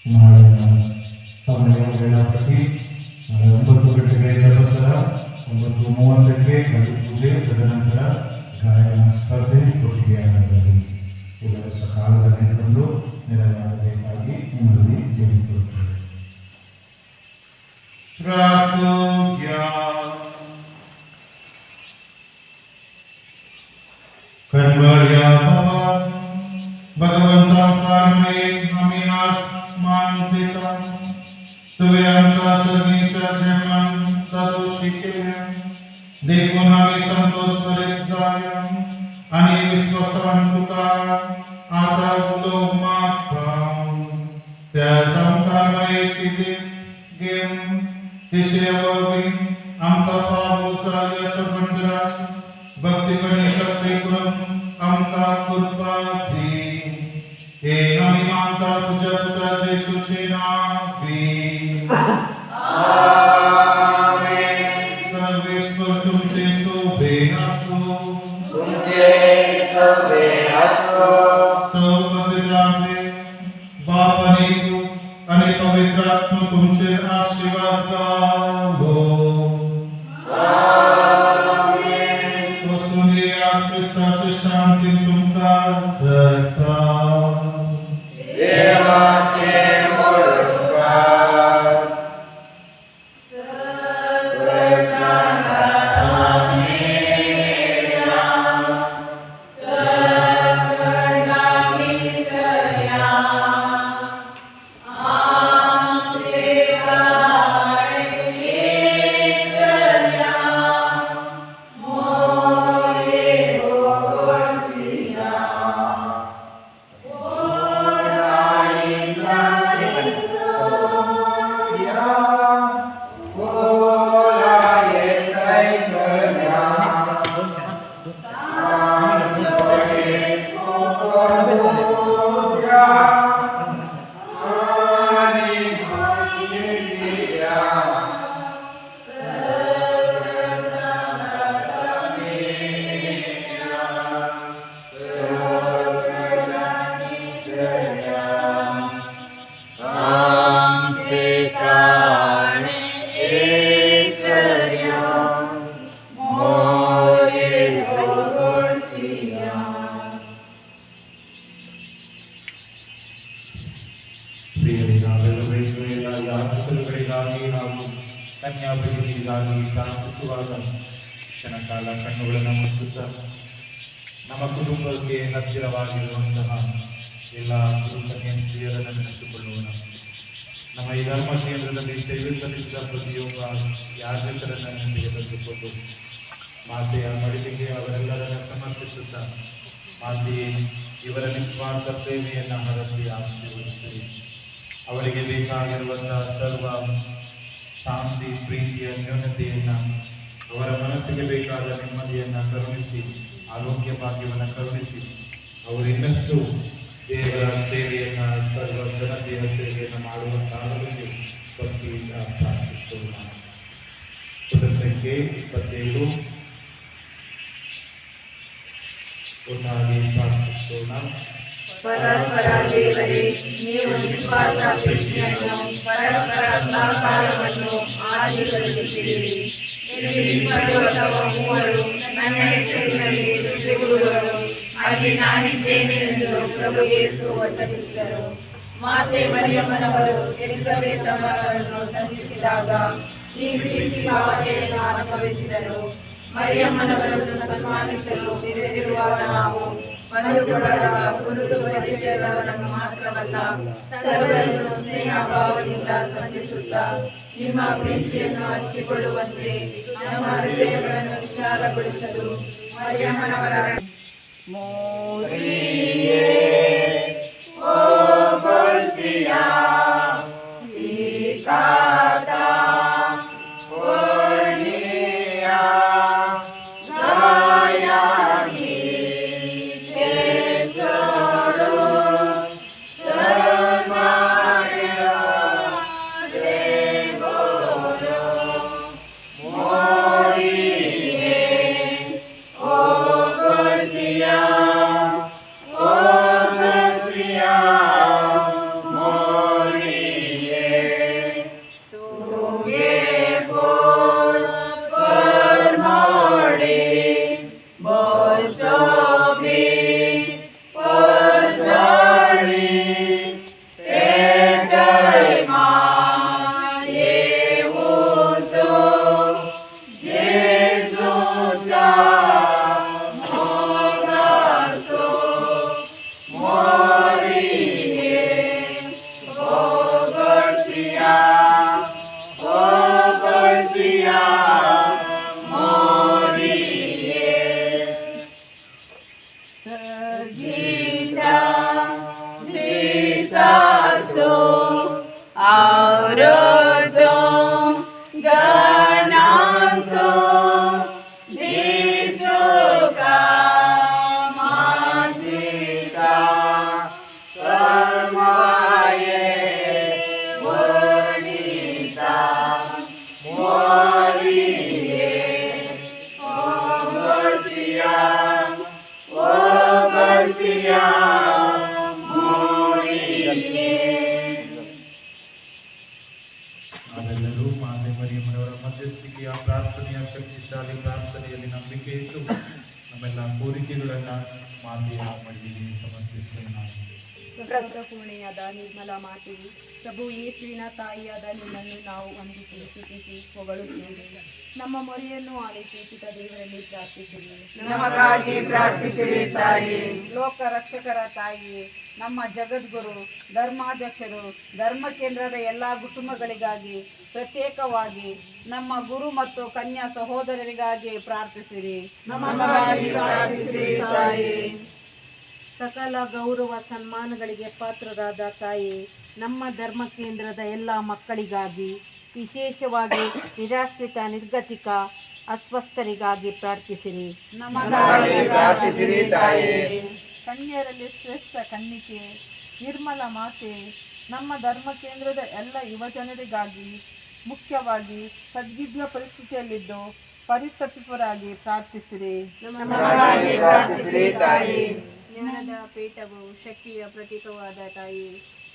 451 ಸಮಯ ವೇಳಾಪಟ್ಟಿ 9 ಗಂಟೆಗೆ ಜಪಸರ 9:30ಕ್ಕೆ ಗದು ಪೂಜೆ ತದನಂತರ ಗಾಯನ ಸ್ಪರ್ಧೆ ಕೊಟ್ಟಿಗೆ ಆರಂಭದಲ್ಲಿ ಎಲ್ಲರೂ ಸಕಾಲದಲ್ಲಿ ಬಂದು ನೆರವಾಗಬೇಕಾಗಿ ನಿಮ್ಮಲ್ಲಿ ಕೇಳಿಕೊಳ್ಳುತ್ತೇವೆ. कन्वर्या भगवंता कारणे आम्ही आज मान देता तुवे आमका सर्गीच्या जेवण दादोशी केल्या देखून आम्ही संतोष करीत जाऊया आणि विश्वासान तुका आता उलोक मागता त्या संकारमयेची घेऊन तिचे अवघी आमका फावो साल्या सबंधराची भक्तीपणे सत्य करून angkat kurpati, kami mangkat puja putra Yesus Nabi. Amen. Service for तुमचे सोबे असो, तुमचे सवे असो, सौपवित्राने बाप आणि पवित्र आत्मा तुमचे आशीर्वाद काढो. आमेन. बसून या ख्रिस्ताची शांती तुमका धरता. देवाचे मोडकार ಯಾಜಕರುಗಳಿಗಾಗಿ ಹಾಗೂ ಕನ್ಯಾಭರಿಗಳಿಗಾಗಿ ಪ್ರಾರ್ಥಿಸುವಾಗ ಕ್ಷಣಕಾಲ ಕಣ್ಣುಗಳನ್ನು ಮುಚ್ಚುತ್ತ ನಮ್ಮ ಕುಟುಂಬಕ್ಕೆ ಹತ್ತಿರವಾಗಿರುವಂತಹ ಎಲ್ಲ ಗುರುಕನ್ಯಾ ಸ್ತ್ರೀಯರನ್ನು ನೆನೆಸಿಕೊಳ್ಳೋಣ. ನಮ್ಮ ಈ ಧರ್ಮ ಕೇಂದ್ರದಲ್ಲಿ ಸೇವೆ ಸಲ್ಲಿಸಿದ ಪ್ರತಿಯೊಬ್ಬ ಯಾಜಕರನ್ನು ನೆನಪಿಗೆ ತಂದುಕೊಂಡು ಮಾತೆಯ ಮಡಿಲಿಗೆ ಅವರೆಲ್ಲರನ್ನು ಸಮರ್ಪಿಸುತ್ತಾ ಮಾತೆಯೇ ಇವರ ನಿಸ್ವಾರ್ಥ ಸೇವೆಯನ್ನು ಹರಸಿ ಆಶೀರ್ವದಿಸಿ ಅವರಿಗೆ ಬೇಕಾಗಿರುವಂತಹ ಸರ್ವ ಶಾಂತಿ ಪ್ರೀತಿಯ ನ್ಯೂನತೆಯನ್ನು ಅವರ ಮನಸ್ಸಿಗೆ ಬೇಕಾದ ನೆಮ್ಮದಿಯನ್ನು ಕರುಣಿಸಿ ಆರೋಗ್ಯ ಭಾಗ್ಯವನ್ನು ಕರುಣಿಸಿ ಅವರು ಇನ್ನಷ್ಟು ದೇವರ ಸೇವೆಯನ್ನು ಸರ್ವ ಜನತೆಯ ಸೇವೆಯನ್ನು ಮಾಡುವಂತಾಗಲಿ ಭಕ್ತಿಯಿಂದ ಪ್ರಾರ್ಥಿಸೋಣ. ಪುಟ ಸಂಖ್ಯೆ 27 ಒಟ್ಟಾಗಿ ಪ್ರಾರ್ಥಿಸೋಣ. ಪರಸ್ಪರ ದೇವರೇ, ನೀವು ನಿಸ್ವಾರ್ಥ ಪ್ರೀತಿಯನ್ನು ಪರಸ್ಪರ ಸಹಕಾರವನ್ನು ಆಶೀರ್ವದಿಸಿದ್ದೀರಿ. ಇಲ್ಲಿ ಇಬ್ಬರು ಅಥವಾ ಮೂವರು ನನ್ನ ಹೆಸರಿನಲ್ಲಿ ಜೊತೆಗೂಡುವರು, ಅಲ್ಲಿ ನಾನಿದ್ದೇನೆ ಎಂದು ಪ್ರಭು ಯೇಸು ವಚನಿಸಿದರು. ಮಾತೆ ಮರಿಯಮ್ಮನವರು ಎಲಿಜಬೆತ್ ಅವರನ್ನು ಸಂಧಿಸಿದಾಗ ಈ ಪ್ರೀತಿ ಭಾವನೆಯನ್ನು ಅನುಭವಿಸಿದರು. ಮರಿಯಮ್ಮನವರನ್ನು ಸನ್ಮಾನಿಸಲು ನೆರೆದಿರುವಾಗ ನಾವು ಮನದುಗೊಳಗ ಗುರುತು ಪರಿಚಯದವರನ್ನು ಮಾತ್ರವಲ್ಲ, ಸರ್ವರನ್ನು ಸ್ನೇಹ ಭಾವದಿಂದ ಸಂಧಿಸುತ್ತಾ ನಿಮ್ಮ ಪ್ರೀತಿಯನ್ನು ಹಂಚಿಕೊಳ್ಳುವಂತೆ ನಮ್ಮ ಹೃದಯಗಳನ್ನು ವಿಶಾಲಗೊಳಿಸಲು ಮರಿಯಮ್ಮನವರ Morie, o Gorsia, Ikata, Ornia, Gayaki, Tesoro, Sarmaria, Sevoro, Morie, o Gorsia, Garcia Morile. ನಾವೆಲ್ಲರೂ ಮಾತೆ ಮರಿಯಮ್ಮನವರ ಮಧ್ಯಸ್ಥಿಕೆಯ ಪ್ರಾರ್ಥನೆಯ ಶಕ್ತಿಶಾಲಿ ಪ್ರಾರ್ಥನೆಯಲ್ಲಿ ನಂಬಿಕೆ ಇಟ್ಟು ನಮ್ಮೆಲ್ಲ ಕೋರಿಕೆಗಳನ್ನು ಮಾತೆಯ ಮಡಿಲಿಗೆ ಸಮರ್ಪಿಸೋಣ. ಪ್ರಸಾದ ಪೂರ್ಣೆಯಾದ ನಿರ್ಮಲ ಮಾತೆ, ಪ್ರಭು ಯೇಸುವಿನ ತಾಯಿಯಾದ ನಿಮ್ಮನ್ನು ನಾವು ವಂದಿಸಿ ಸ್ತುತಿಸಿ ಹೊಗಳುತ್ತೇವೆ. ನಮ್ಮ ಮೊರೆಯನ್ನು ಆಲಿಸಿ ಪಿತ ದೇವರಲ್ಲಿ ಪ್ರಾರ್ಥಿಸಿರಿ. ನಮಗಾಗಿ ಪ್ರಾರ್ಥಿಸಿರಿ ತಾಯಿ. ಲೋಕ ರಕ್ಷಕರ ತಾಯಿ, ನಮ್ಮ ಜಗದ್ಗುರು, ಧರ್ಮಾಧ್ಯಕ್ಷರು, ಧರ್ಮ ಕೇಂದ್ರದ ಎಲ್ಲ ಕುಟುಂಬಗಳಿಗಾಗಿ ಪ್ರತ್ಯೇಕವಾಗಿ ನಮ್ಮ ಗುರು ಮತ್ತು ಕನ್ಯಾ ಸಹೋದರರಿಗಾಗಿ ಪ್ರಾರ್ಥಿಸಿರಿ. ನಮಗಾಗಿ ಪ್ರಾರ್ಥಿಸಿರಿ ತಾಯಿ. ಸಕಲ ಗೌರವ ಸನ್ಮಾನಗಳಿಗೆ ಪಾತ್ರರಾದ ತಾಯಿ, ನಮ್ಮ ಧರ್ಮ ಕೇಂದ್ರದ ಎಲ್ಲ ಮಕ್ಕಳಿಗಾಗಿ, ವಿಶೇಷವಾಗಿ ನಿರಾಶ್ರಿತ, ನಿರ್ಗತಿಕ, ಅಸ್ವಸ್ಥರಿಗಾಗಿ ಪ್ರಾರ್ಥಿಸಿರಿ. ನಮಗಾಗಿ ಪ್ರಾರ್ಥಿಸಿರಿ ತಾಯಿ. ಕನ್ಯರಲ್ಲಿ ಶ್ರೇಷ್ಠ ಕನ್ನಿಕೆ, ನಿರ್ಮಲ ಮಾತೆ, ನಮ್ಮ ಧರ್ಮ ಕೇಂದ್ರದ ಎಲ್ಲ ಯುವಜನರಿಗಾಗಿ, ಮುಖ್ಯವಾಗಿ ಸದ್ವಿದ್ಯ ಪರಿಸ್ಥಿತಿಯಲ್ಲಿದ್ದು ಪರಿಸ್ಥಿತಿಪರಾಗಿ ಪ್ರಾರ್ಥಿಸಿರಿ. ನಮಗಾಗಿ ಪ್ರಾರ್ಥಿಸಿರಿ ತಾಯಿ. ಜ್ಞಾನದ ಪೀಠವು ಶಕ್ತಿಯ ಪ್ರತೀಕವಾದ ತಾಯಿ,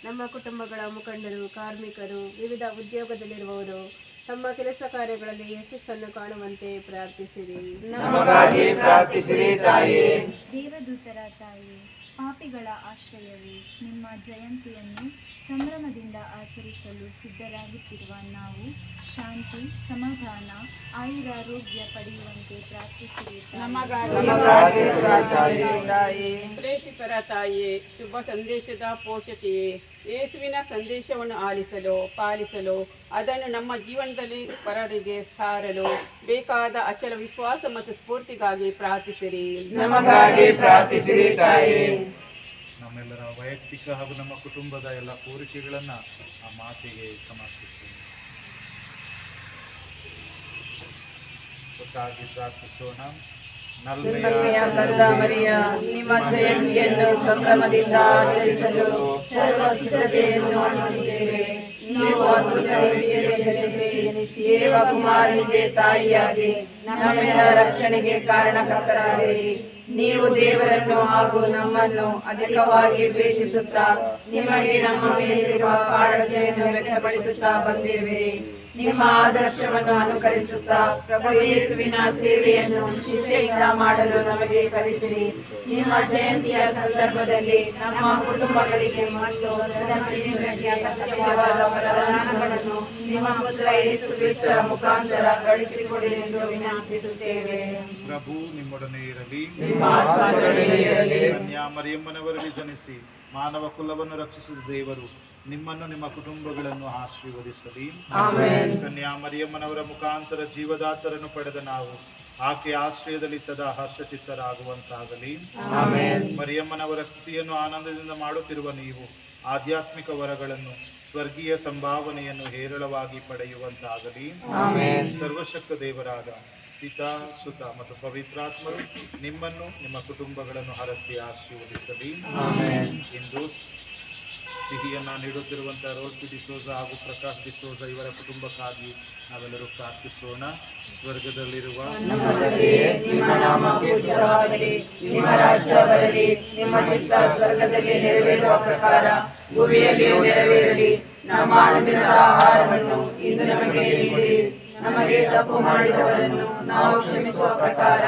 ನಮ್ಮ ಕುಟುಂಬಗಳ ಮುಖಂಡರು, ಕಾರ್ಮಿಕರು, ವಿವಿಧ ಉದ್ಯೋಗದಲ್ಲಿರುವವರು ತಮ್ಮ ಕೆಲಸ ಕಾರ್ಯಗಳಲ್ಲಿ ಯಶಸ್ಸನ್ನು ಕಾಣುವಂತೆ ಪ್ರಾರ್ಥಿಸಿರಿ. ನಮಗಾಗಿ ಪ್ರಾರ್ಥಿಸಿರಿ ತಾಯಿ. ದೇವದೂತರ ತಾಯಿ, ಪಾಪಿಗಳ ಆಶ್ರಯವೇ, ನಿಮ್ಮ ಜಯಂತಿಯನ್ನು ಸಂಭ್ರಮದಿಂದ ಆಚರಿಸಲು ಸಿದ್ಧರಾಗುತ್ತಿರುವ ನಾವು ಶಾಂತಿ, ಸಮಾಧಾನ, ಆಯುರಾರೋಗ್ಯ ಪಡೆಯುವಂತೆ ಪ್ರಾರ್ಥಿಸಿರಿ. ನಮಗಾಗಿ ಪ್ರಾರ್ಥಿಸಿರಿ ತಾಯಿ. ಪ್ರೇಷಿತರ ತಾಯಿಯೇ, ಶುಭ ಸಂದೇಶದ ಪೋಷಕಿಯೇ, ಯೇಸುವಿನ ಸಂದೇಶವನ್ನು ಆಲಿಸಲು, ಪಾಲಿಸಲು, ಅದನ್ನು ನಮ್ಮ ಜೀವನದಲ್ಲಿ ಪರರಿಗೆ ಸಾರಲು ಬೇಕಾದ ಅಚಲ ವಿಶ್ವಾಸ ಮತ್ತು ಸ್ಫೂರ್ತಿಗಾಗಿ ಪ್ರಾರ್ಥಿಸಿರಿ. ನಮಗಾಗಿ ಪ್ರಾರ್ಥಿಸಿರಿ ತಾಯಿ. ನಮ್ಮೆಲ್ಲರ ವೈಯಕ್ತಿಕ ಹಾಗೂ ನಮ್ಮ ಕುಟುಂಬದ ಎಲ್ಲ ಕೋರಿಕೆಗಳನ್ನು ಆ ಮಾತೆಗೆ ಸಮರ್ಪಿಸೋಣ. ಒಟ್ಟಾಗಿ ಪ್ರಾರ್ಥಿಸೋಣ. ನಲ್ಮೆಯ ಕಂದ ಮರಿಯ, ನಿಮ್ಮ ಜಯಂತಿಯನ್ನು ಸಂಭ್ರಮದಿಂದ ಆಚರಿಸಲು ಸರ್ವ ಸಿದ್ಧತೆಯನ್ನು ಮಾಡುತ್ತಿದ್ದೇವೆ. ನೀವು ಅದ್ಭುತ ರೀತಿಯಲ್ಲಿ ಜನಿಸಿ ದೇವಕುಮಾರನಿಗೆ ತಾಯಿಯಾಗಿ ನಮ್ಮೆಲ್ಲರ ರಕ್ಷಣೆಗೆ ಕಾರಣಕರ್ತರಾಗಿರಿ. ನೀವು ದೇವರನ್ನು ಹಾಗೂ ನಮ್ಮನ್ನು ಅಧಿಕವಾಗಿ ಪ್ರೀತಿಸುತ್ತಾ ನಿಮಗೆ ನಮ್ಮ ಮೇಲಿರುವ ಕಾಳಜಿಯನ್ನು ವ್ಯಕ್ತಪಡಿಸುತ್ತಾ ಬಂದಿರುವಿರಿ. ನಿಮ್ಮ ಆದರ್ಶವನ್ನು ಅನುಕರಿಸುತ್ತಾ ಪ್ರಭು ಯೇಸುವಿನ ಸೇವೆಯನ್ನು ಶಿಸ್ತೆಯಿಂದ ಮಾಡಲು ನಮಗೆ ಕಲಿಸಿರಿ. ನಿಮ್ಮ ಜಯಂತಿಯ ಸಂದರ್ಭದಲ್ಲಿ ನಮ್ಮ ಕುಟುಂಬಗಳಿಗೆ ಮತ್ತು ಧರ್ಮಕೇಂದ್ರಕ್ಕೆ ಅಗತ್ಯವಾದ ವರದಾನಗಳನ್ನು ನಿಮ್ಮ ಪುತ್ರ ಯೇಸು ಕ್ರಿಸ್ತರ ಮುಖಾಂತರ ಗಳಿಸಿಕೊಡಿರೆಂದು ವಿನಂತಿಸುತ್ತೇವೆ. ಪ್ರಭು ನಿಮ್ಮೊಡನೆ ಇರಲಿ. ನಿಮ್ಮ ಆತ್ಮದೊಡನೆ ಇರಲಿ. ಕನ್ಯಾ ಮರಿಯಮ್ಮನವರಲ್ಲಿ ಜನಿಸಿ ಮಾನವ ಕುಲವನ್ನು ರಕ್ಷಿಸಿದ ದೇವರು ನಿಮ್ಮನ್ನು ನಿಮ್ಮ ಕುಟುಂಬಗಳನ್ನು ಆಶೀರ್ವದಿಸಲಿ. ಆಮೆನ್. ಕನ್ಯಾ ಮರಿಯಮ್ಮನವರ ಮುಖಾಂತರ ಜೀವದಾತರನ್ನು ಪಡೆದ ನಾವು ಆಕೆಯ ಆಶ್ರಯದಲ್ಲಿ ಸದಾ ಹರ್ಷಚಿತ್ತರಾಗುವಂತಾಗಲಿ. ಆಮೆನ್. ಮರಿಯಮ್ಮನವರ ಸ್ತುತಿಯನ್ನು ಆನಂದದಿಂದ ಮಾಡುತ್ತಿರುವ ನೀವು ಆಧ್ಯಾತ್ಮಿಕ ವರಗಳನ್ನು, ಸ್ವರ್ಗೀಯ ಸಂಭಾವನೆಯನ್ನು ಹೇರಳವಾಗಿ ಪಡೆಯುವಂತಾಗಲಿ. ಆಮೆನ್. ಸರ್ವಶಕ್ತ ದೇವರಾದ ಪಿತಾ, ಸುತ ಮತ್ತು ಪವಿತ್ರಾತ್ಮರು ನಿಮ್ಮನ್ನು ನಿಮ್ಮ ಕುಟುಂಬಗಳನ್ನು ಹರಸಿ ಆಶೀರ್ವದಿಸಲಿ. ಆಮೆನ್. ಇಂದು ಸಿಹಿಯನ್ನು ನೀಡುತ್ತಿರುವಂತಹ ರೋಲ್ಫಿ ಡಿಸೋಜ ಹಾಗೂ ಪ್ರಕಾಶ್ ಡಿಸೋಜ ಇವರ ಕುಟುಂಬಕ್ಕಾಗಿ ನಾವೆಲ್ಲರೂ ಪ್ರಾರ್ಥಿಸೋಣ. ಸ್ವರ್ಗದಲ್ಲಿರುವ ನಮ್ಮ ತಂದೆಯೇ, ನಿಮ್ಮ ನಾಮ ಪೂಜಿತವಾಗಲಿ, ನಿಮ್ಮ ರಾಜ್ಯ ಬರಲಿ, ನಿಮ್ಮ ಚಿತ್ತ ಸ್ವರ್ಗದಲ್ಲಿ ನೆರವೇರುವ ಪ್ರಕಾರ ಭೂಮಿಯಲ್ಲಿಯೂ ನೆರವೇರಲಿ. ನಮ್ಮ ಅನುದಿನದ ಆಹಾರವನ್ನು ಇಂದು ನಮಗೆ ನೀಡಿರಿ. ನಮಗೆ ತಪ್ಪು ಮಾಡಿದವರನ್ನು ನಾವು ಕ್ಷಮಿಸುವ ಪ್ರಕಾರ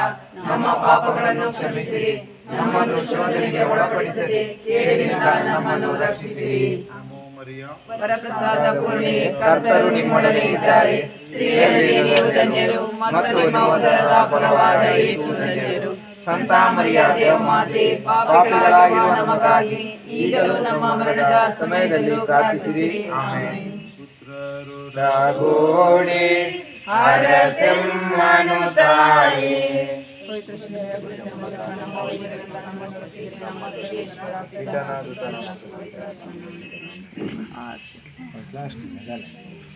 ನಮ್ಮ ಪಾಪಗಳನ್ನು ಕ್ಷಮಿಸಿರಿ. ನಮ್ಮನ್ನು ಶೋಧನೆಗೆ ಒಳಪಡಿಸದೆ ಕೇಡಿನಿಂದ ನಮ್ಮನ್ನು ರಕ್ಷಿಸಿರಿ. ನಮೋ ಮರಿಯ, ವರಪ್ರಸಾದ ಪೂರ್ಣಿ, ಕರ್ತರು ನಿಮ್ಮೊಡನೆ ಇದ್ದಾರೆ. ಸ್ತ್ರೀಯರಲ್ಲಿ ನೀವು ಧನ್ಯರು ಮತ್ತು ನಿಮ್ಮ ಉದರದ ಫಲವಾದ ಯೇಸು ಧನ್ಯರು. ಸಂತ ಮರಿಯ ದೇವಮಾತೆ, ಪಾಪಿಗಳಾಗಿರುವ ನಮಗಾಗಿ ಈಗಲೂ ನಮ್ಮ ಮರಣದ ಸಮಯದಲ್ಲಿ ಪ್ರಾರ್ಥಿಸಿರಿ. ಆಮೆನ್. ಪುತ್ರರು ಗೋಡೆ ಹರಸಮ್ಮನು ತಾಯಿ.